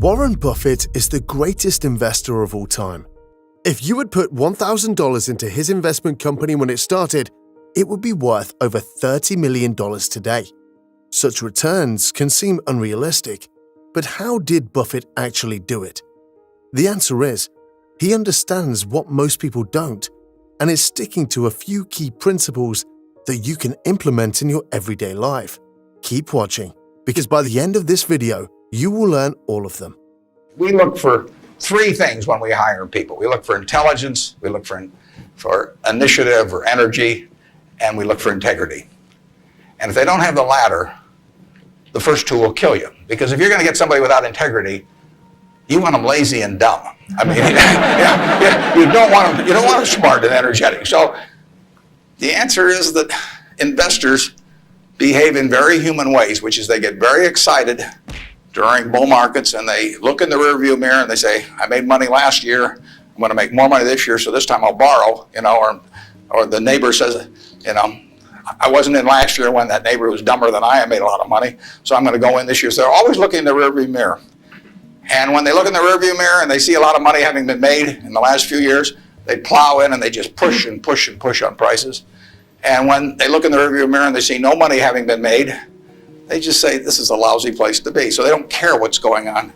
Warren Buffett is the greatest investor of all time. If you had put $1,000 into his investment company when it started, it would be worth over $30 million today. Such returns can seem unrealistic, but how did Buffett actually do it? The answer is, he understands what most people don't, and is sticking to a few key principles that you can implement in your everyday life. Keep watching, because by the end of this video, you will learn all of them. We look for three things when we hire people. We look for intelligence, we look for initiative or energy, and we look for integrity. And if they don't have the latter, the first two will kill you. Because if you're going to get somebody without integrity, you want them lazy and dumb. I mean, you don't want them smart and energetic. So the answer is that investors behave in very human ways, which is they get very excited during bull markets and they look in the rearview mirror and they say, I made money last year, I'm going to make more money this year, so this time I'll borrow, or the neighbor says, I wasn't in last year when that neighbor was dumber than I made a lot of money, so I'm going to go in this year. So they're always looking in the rearview mirror. And when they look in the rearview mirror and they see a lot of money having been made in the last few years, they plow in and they just push and push and push on prices. And when they look in the rearview mirror and they see no money having been made, they just say this is a lousy place to be. So they don't care what's going on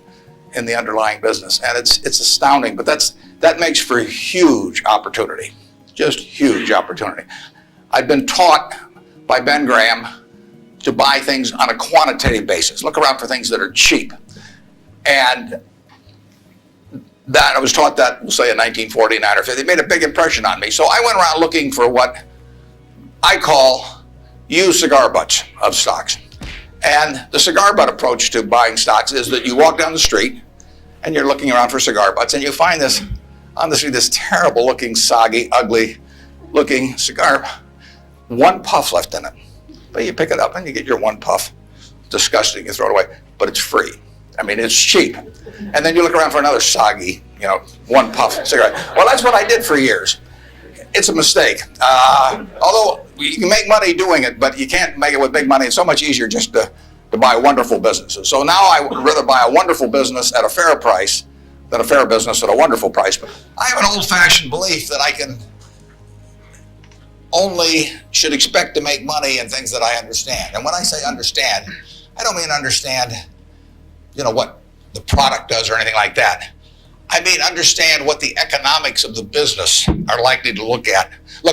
in the underlying business. And it's astounding, but that makes for huge opportunity, just huge opportunity. I've been taught by Ben Graham to buy things on a quantitative basis. Look around for things that are cheap. And that I was taught that, we'll say in 1949 or 50, it made a big impression on me. So I went around looking for what I call used cigar butts of stocks. And the cigar butt approach to buying stocks is that you walk down the street and you're looking around for cigar butts and you find this on the street, this terrible looking, soggy, ugly looking cigar, one puff left in it. But you pick it up and you get your one puff. Disgusting, you throw it away, but it's free. I mean, it's cheap. And then you look around for another soggy, one puff cigarette. Well, that's what I did for years. It's a mistake. Although you can make money doing it, but you can't make it with big money. It's so much easier just to buy wonderful businesses. So now I would rather buy a wonderful business at a fair price than a fair business at a wonderful price. But I have an old-fashioned belief that I should expect to make money in things that I understand. And when I say understand, I don't mean understand, what the product does or anything like that. I mean, understand what the economics of the business are likely to look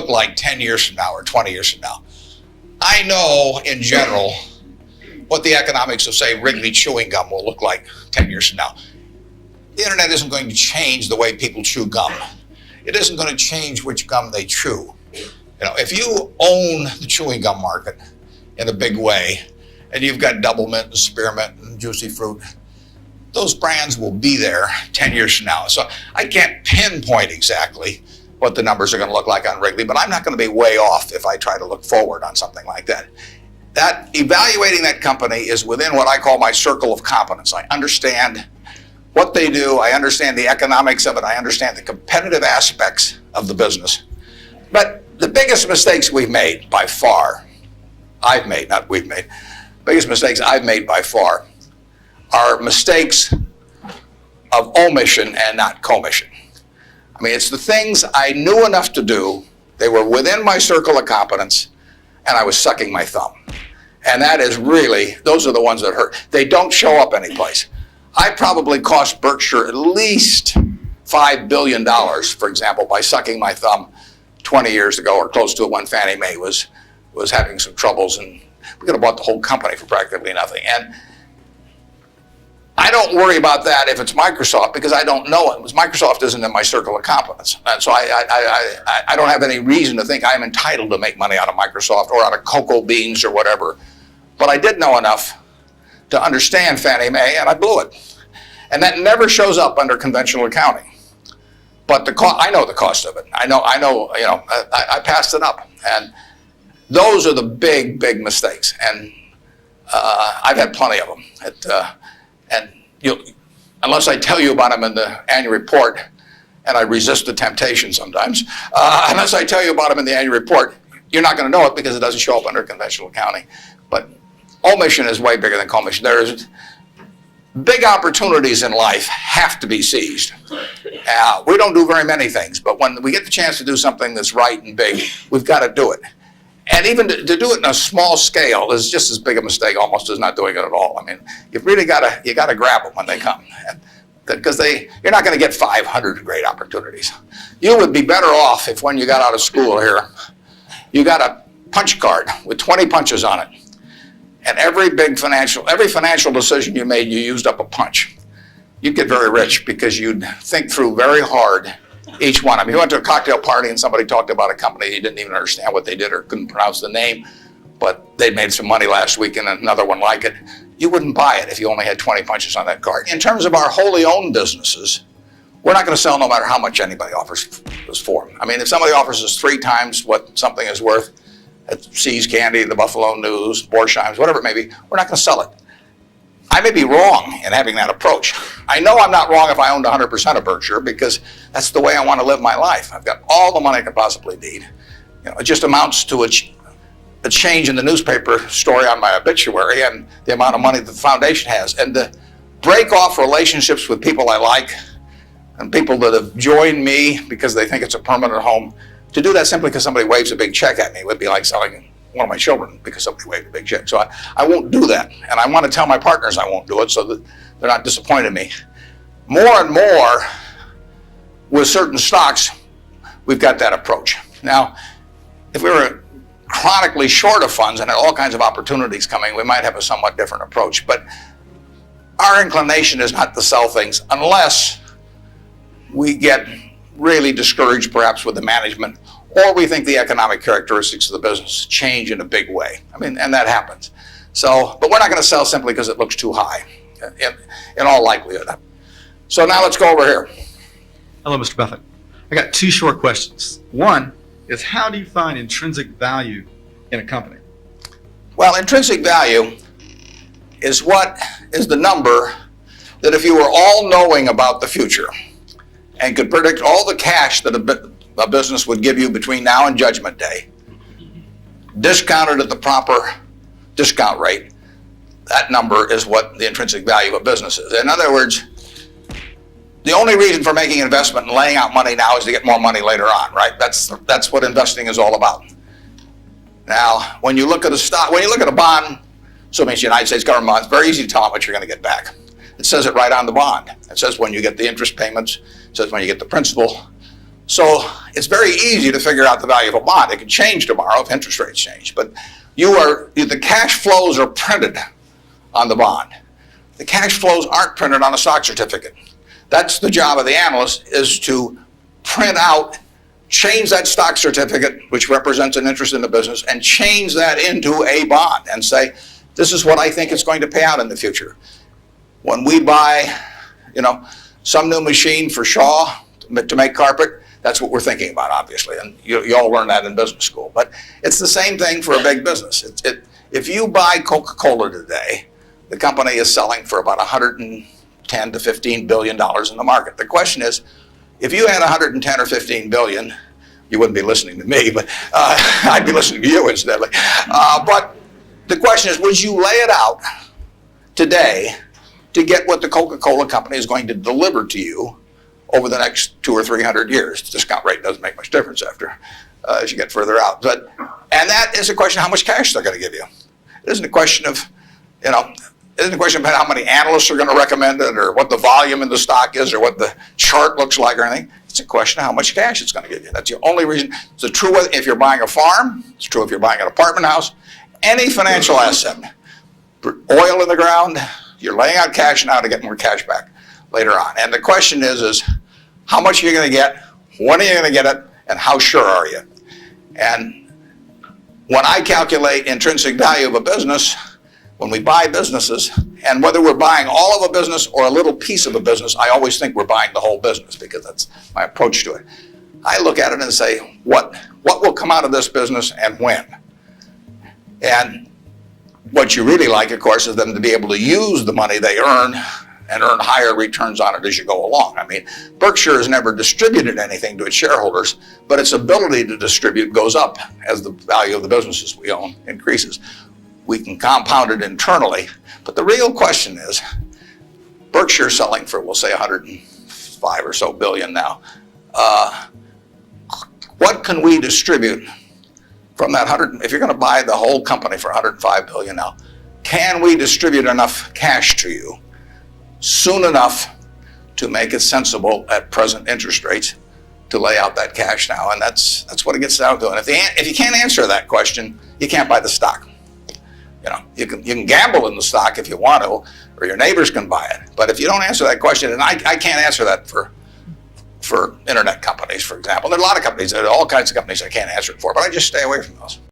like 10 years from now or 20 years from now. I know, in general, what the economics of, say, Wrigley chewing gum will look like 10 years from now. The internet isn't going to change the way people chew gum. It isn't going to change which gum they chew. If you own the chewing gum market in a big way, and you've got Double Mint and Spearmint and Juicy Fruit, those brands will be there 10 years from now. So I can't pinpoint exactly what the numbers are going to look like on Wrigley, but I'm not going to be way off if I try to look forward on something like that. That evaluating that company is within what I call my circle of competence. I understand what they do, I understand the economics of it, I understand the competitive aspects of the business. But the biggest mistakes we've made by far, biggest mistakes I've made by far are mistakes of omission and not commission. I mean, it's the things I knew enough to do, they were within my circle of competence, and I was sucking my thumb. And that is really, those are the ones that hurt. They don't show up anyplace. I probably cost Berkshire at least $5 billion, for example, by sucking my thumb 20 years ago or close to it when Fannie Mae was having some troubles, and we could have bought the whole company for practically nothing. And I don't worry about that if it's Microsoft because I don't know it. Because Microsoft isn't in my circle of competence. And so I don't have any reason to think I'm entitled to make money out of Microsoft or out of cocoa beans or whatever. But I did know enough to understand Fannie Mae, and I blew it. And that never shows up under conventional accounting. But I know the cost of it. I passed it up. And those are the big, big mistakes. And I've had plenty of them. Unless I tell you about them in the annual report, and I resist the temptation sometimes, unless I tell you about them in the annual report, you're not going to know it because it doesn't show up under conventional accounting. But omission is way bigger than commission. big opportunities in life have to be seized. We don't do very many things, but when we get the chance to do something that's right and big, we've got to do it. And even to do it in a small scale is just as big a mistake almost as not doing it at all. I mean, you've really got to grab them when they come, because you're not going to get 500 great opportunities. You would be better off if when you got out of school here, you got a punch card with 20 punches on it. And every financial decision you made, you used up a punch. You'd get very rich because you'd think through very hard each one. I mean, you went to a cocktail party and somebody talked about a company, you didn't even understand what they did or couldn't pronounce the name, but they made some money last week and another one like it. You wouldn't buy it if you only had 20 punches on that card. In terms of our wholly owned businesses, we're not going to sell no matter how much anybody offers us for them. I mean, if somebody offers us 3 times what something is worth at See's Candy, the Buffalo News, Borsheim's, whatever it may be, we're not going to sell it. I may be wrong in having that approach. I know I'm not wrong if I owned 100% of Berkshire, because that's the way I want to live my life. I've got all the money I could possibly need. It just amounts to a change in the newspaper story on my obituary and the amount of money that the foundation has. And to break off relationships with people I like and people that have joined me because they think it's a permanent home, to do that simply because somebody waves a big check at me would be like selling one of my children because somebody waved a big check. So I won't do that. And I want to tell my partners I won't do it so that they're not disappointed in me. More and more with certain stocks, we've got that approach. Now, if we were chronically short of funds and had all kinds of opportunities coming, we might have a somewhat different approach. But our inclination is not to sell things unless we get really discouraged perhaps with the management, or we think the economic characteristics of the business change in a big way. I mean, and that happens. So, but we're not going to sell simply because it looks too high, in all likelihood. So now let's go over here. Hello, Mr. Buffett. I got 2 short questions. One is, how do you find intrinsic value in a company? Well, intrinsic value is the number that if you were all-knowing about the future and could predict all the cash that a business would give you between now and Judgment Day, discounted at the proper discount rate, that number is what the intrinsic value of a business is. In other words, the only reason for making an investment and laying out money now is to get more money later on, right? That's what investing is all about. Now, when you look at a stock, when you look at a bond, so it means the United States government bond, it's very easy to tell how much you're going to get back. It says it right on the bond. It says when you get the interest payments, it says when you get the principal. So it's very easy to figure out the value of a bond. It can change tomorrow if interest rates change, but the cash flows are printed on the bond. The cash flows aren't printed on a stock certificate. That's the job of the analyst, is to print out, change that stock certificate, which represents an interest in the business, and change that into a bond and say, this is what I think it's going to pay out in the future. When we buy, some new machine for Shaw to make carpet, that's what we're thinking about, obviously, and you all learn that in business school. But it's the same thing for a big business. If you buy Coca-Cola today, the company is selling for about $110 to $15 billion in the market. The question is, if you had 110 or 15 billion, you wouldn't be listening to me, but I'd be listening to you incidentally. But the question is, would you lay it out today to get what the Coca-Cola company is going to deliver to you over the next 200 or 300 years? The discount rate doesn't make much difference as you get further out. And that is a question of how much cash they're going to give you. It isn't a question of, it isn't a question about how many analysts are going to recommend it or what the volume in the stock is or what the chart looks like or anything. It's a question of how much cash it's going to give you. That's the only reason. It's true if you're buying a farm. It's true if you're buying an apartment house. Any financial asset, oil in the ground, you're laying out cash now to get more cash back later on. And the question is how much are you going to get, when are you going to get it, and how sure are you? And when I calculate intrinsic value of a business, when we buy businesses, and whether we're buying all of a business or a little piece of a business, I always think we're buying the whole business because that's my approach to it. I look at it and say, what will come out of this business and when? And what you really like, of course, is them to be able to use the money they earn and earn higher returns on it as you go along. I mean, Berkshire has never distributed anything to its shareholders, but its ability to distribute goes up as the value of the businesses we own increases. We can compound it internally, but the real question is, Berkshire selling for, we'll say, 105 or so billion now. What can we distribute from that 100? If you're going to buy the whole company for 105 billion now, can we distribute enough cash to you soon enough to make it sensible at present interest rates to lay out that cash now? And that's what it gets down to. And if you can't answer that question, you can't buy the stock. You know, you can gamble in the stock if you want to, or your neighbors can buy it. But if you don't answer that question, and I can't answer that for internet companies, for example. There are a lot of companies, there are all kinds of companies I can't answer it for, but I just stay away from those.